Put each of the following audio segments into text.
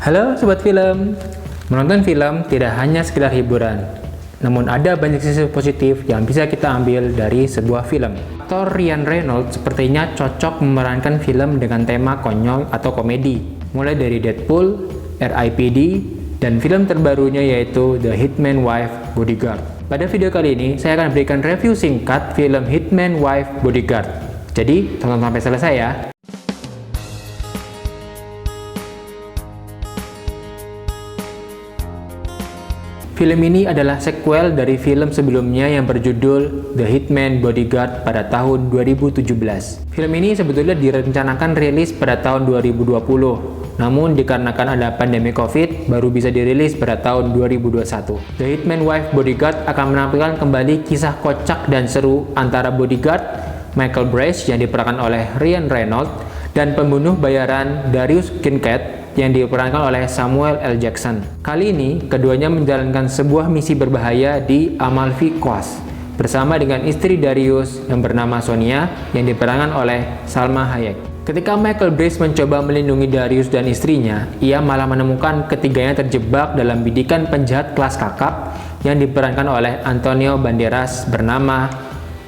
Halo Sobat Film, menonton film tidak hanya sekedar hiburan, namun ada banyak sisi positif yang bisa kita ambil dari sebuah film. Aktor Ryan Reynolds sepertinya cocok memerankan film dengan tema konyol atau komedi, mulai dari Deadpool, R.I.P.D., dan film terbarunya yaitu The Hitman's Wife Bodyguard. Pada video kali ini, saya akan berikan review singkat film Hitman's Wife Bodyguard. Jadi, tonton sampai selesai ya. Film ini adalah sequel dari film sebelumnya yang berjudul The Hitman's Bodyguard pada tahun 2017. Film ini sebetulnya direncanakan rilis pada tahun 2020, namun dikarenakan ada pandemi COVID, baru bisa dirilis pada tahun 2021. The Hitman's Wife Bodyguard akan menampilkan kembali kisah kocak dan seru antara bodyguard Michael Bryce yang diperankan oleh Ryan Reynolds dan pembunuh bayaran Darius Kincaid yang diperankan oleh Samuel L. Jackson. Kali ini, keduanya menjalankan sebuah misi berbahaya di Amalfi Coast bersama dengan istri Darius yang bernama Sonia yang diperankan oleh Salma Hayek. Ketika Michael Bryce mencoba melindungi Darius dan istrinya, ia malah menemukan ketiganya terjebak dalam bidikan penjahat kelas kakap yang diperankan oleh Antonio Banderas bernama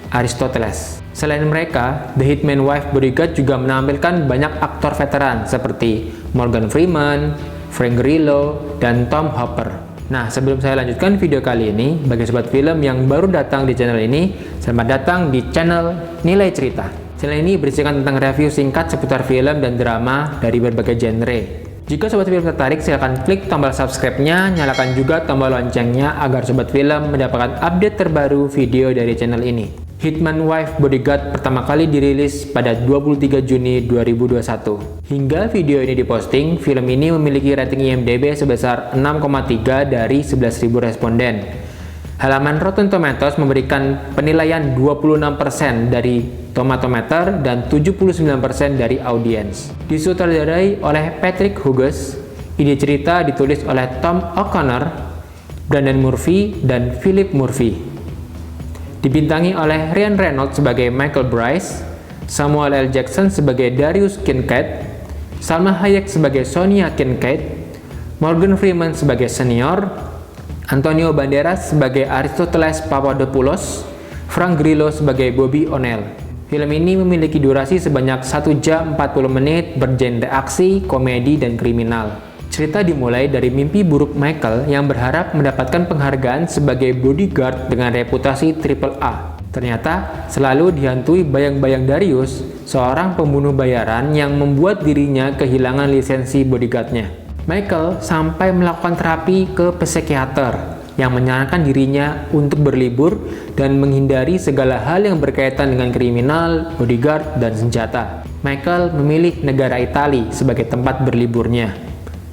Aristoteles. Selain mereka, The Hitman's Wife Bodyguard juga menampilkan banyak aktor veteran seperti Morgan Freeman, Frank Grillo, dan Tom Hopper. Nah, sebelum saya lanjutkan video kali ini, bagi sobat film yang baru datang di channel ini, selamat datang di channel Nilai Cerita. Channel ini berisikan tentang review singkat seputar film dan drama dari berbagai genre. Jika sobat film tertarik, silakan klik tombol subscribe-nya, nyalakan juga tombol loncengnya agar sobat film mendapatkan update terbaru video dari channel ini. Hitman's Wife Bodyguard pertama kali dirilis pada 23 Juni 2021. Hingga video ini diposting, film ini memiliki rating IMDb sebesar 6,3 dari 11.000 responden. Halaman Rotten Tomatoes memberikan penilaian 26% dari Tomatometer dan 79% dari audiens. Disutradarai oleh Patrick Hughes, ide cerita ditulis oleh Tom O'Connor, Brandon Murphy, dan Philip Murphy. Dibintangi oleh Ryan Reynolds sebagai Michael Bryce, Samuel L. Jackson sebagai Darius Kincaid, Salma Hayek sebagai Sonia Kincaid, Morgan Freeman sebagai senior, Antonio Banderas sebagai Aristoteles Papadopoulos, Frank Grillo sebagai Bobby O'Neill. Film ini memiliki durasi sebanyak 1 jam 40 menit bergenre aksi, komedi, dan kriminal. Cerita dimulai dari mimpi buruk Michael yang berharap mendapatkan penghargaan sebagai bodyguard dengan reputasi AAA. Ternyata selalu dihantui bayang-bayang Darius, seorang pembunuh bayaran yang membuat dirinya kehilangan lisensi bodyguardnya. Michael sampai melakukan terapi ke psikiater yang menyarankan dirinya untuk berlibur dan menghindari segala hal yang berkaitan dengan kriminal, bodyguard, dan senjata. Michael memilih negara Italia sebagai tempat berliburnya.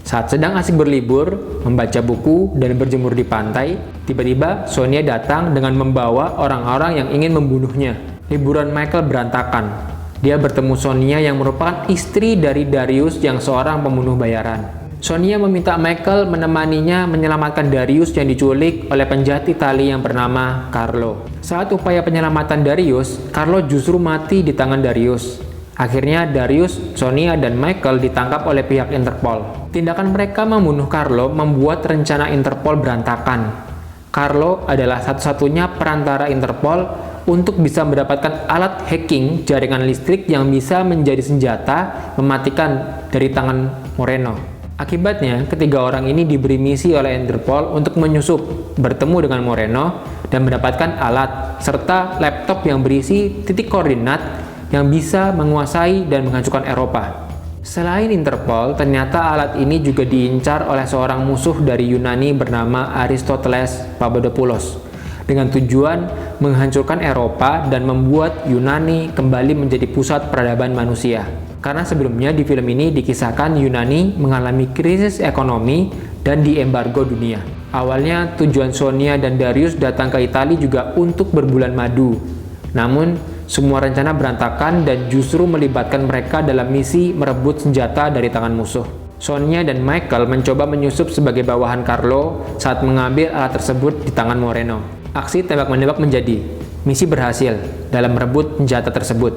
Saat sedang asik berlibur, membaca buku, dan berjemur di pantai, tiba-tiba Sonia datang dengan membawa orang-orang yang ingin membunuhnya. Liburan Michael berantakan. Dia bertemu Sonia yang merupakan istri dari Darius yang seorang pembunuh bayaran. Sonia meminta Michael menemaninya menyelamatkan Darius yang diculik oleh penjahat Italia yang bernama Carlo. Saat upaya penyelamatan Darius, Carlo justru mati di tangan Darius. Akhirnya Darius, Sonia, dan Michael ditangkap oleh pihak Interpol. Tindakan mereka membunuh Carlo membuat rencana Interpol berantakan. Carlo adalah satu-satunya perantara Interpol untuk bisa mendapatkan alat hacking jaringan listrik yang bisa menjadi senjata mematikan dari tangan Moreno. Akibatnya, ketiga orang ini diberi misi oleh Interpol untuk menyusup, bertemu dengan Moreno, dan mendapatkan alat serta laptop yang berisi titik koordinat yang bisa menguasai dan menghancurkan Eropa. Selain Interpol, ternyata alat ini juga diincar oleh seorang musuh dari Yunani bernama Aristoteles Papadopoulos dengan tujuan menghancurkan Eropa dan membuat Yunani kembali menjadi pusat peradaban manusia. Karena sebelumnya di film ini dikisahkan Yunani mengalami krisis ekonomi dan diembargo dunia. Awalnya tujuan Sonia dan Darius datang ke Italia juga untuk berbulan madu. Namun, semua rencana berantakan dan justru melibatkan mereka dalam misi merebut senjata dari tangan musuh. Sonia dan Michael mencoba menyusup sebagai bawahan Carlo saat mengambil alat tersebut di tangan Moreno. Aksi tembak-menembak menjadi. Misi berhasil dalam merebut senjata tersebut.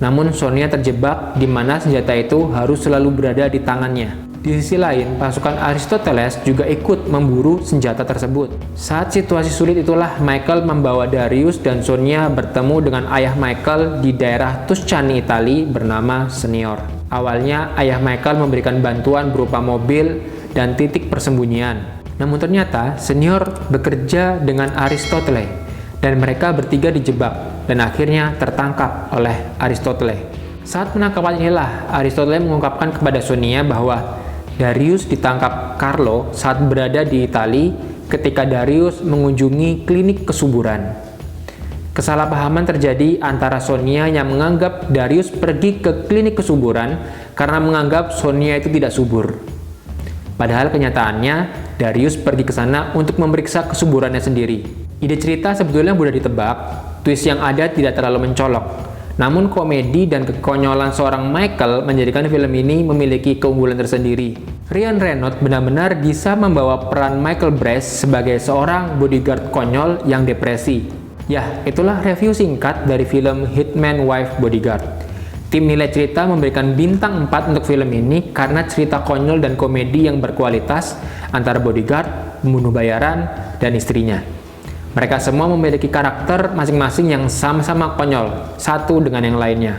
Namun Sonia terjebak di mana senjata itu harus selalu berada di tangannya. Di sisi lain, pasukan Aristoteles juga ikut memburu senjata tersebut. Saat situasi sulit itulah Michael membawa Darius dan Sonia bertemu dengan ayah Michael di daerah Tuscany, Italia bernama Senior. Awalnya, ayah Michael memberikan bantuan berupa mobil dan titik persembunyian. Namun ternyata, Senior bekerja dengan Aristoteles dan mereka bertiga dijebak dan akhirnya tertangkap oleh Aristoteles. Saat penangkapan inilah, Aristoteles mengungkapkan kepada Sonia bahwa Darius ditangkap Carlo saat berada di Italia ketika Darius mengunjungi klinik kesuburan. Kesalahpahaman terjadi antara Sonia yang menganggap Darius pergi ke klinik kesuburan karena menganggap Sonia itu tidak subur. Padahal kenyataannya, Darius pergi ke sana untuk memeriksa kesuburannya sendiri. Ide cerita sebetulnya mudah ditebak, twist yang ada tidak terlalu mencolok. Namun komedi dan kekonyolan seorang Michael menjadikan film ini memiliki keunggulan tersendiri. Ryan Reynolds benar-benar bisa membawa peran Michael Brace sebagai seorang bodyguard konyol yang depresi. Ya, itulah review singkat dari film Hitman Wife Bodyguard. Tim nilai cerita memberikan bintang 4 untuk film ini karena cerita konyol dan komedi yang berkualitas antara bodyguard, pembunuh bayaran, dan istrinya. Mereka semua memiliki karakter masing-masing yang sama-sama konyol, satu dengan yang lainnya.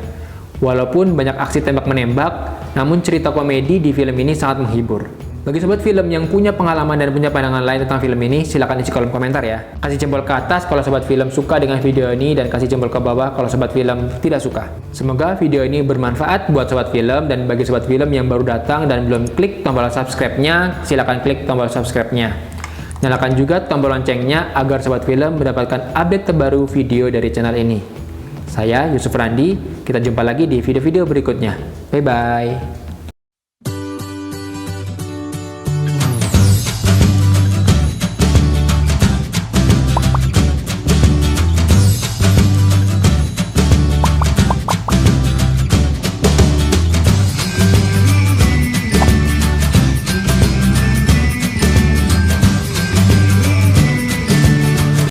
Walaupun banyak aksi tembak-menembak, namun cerita komedi di film ini sangat menghibur. Bagi sobat film yang punya pengalaman dan punya pandangan lain tentang film ini, silahkan isi kolom komentar ya. Kasih jempol ke atas kalau sobat film suka dengan video ini, dan kasih jempol ke bawah kalau sobat film tidak suka. Semoga video ini bermanfaat buat sobat film, dan bagi sobat film yang baru datang dan belum klik tombol subscribe-nya, silahkan klik tombol subscribe-nya. Nyalakan juga tombol loncengnya agar sobat film mendapatkan update terbaru video dari channel ini. Saya Yusuf Randi, kita jumpa lagi di video-video berikutnya. Bye-bye.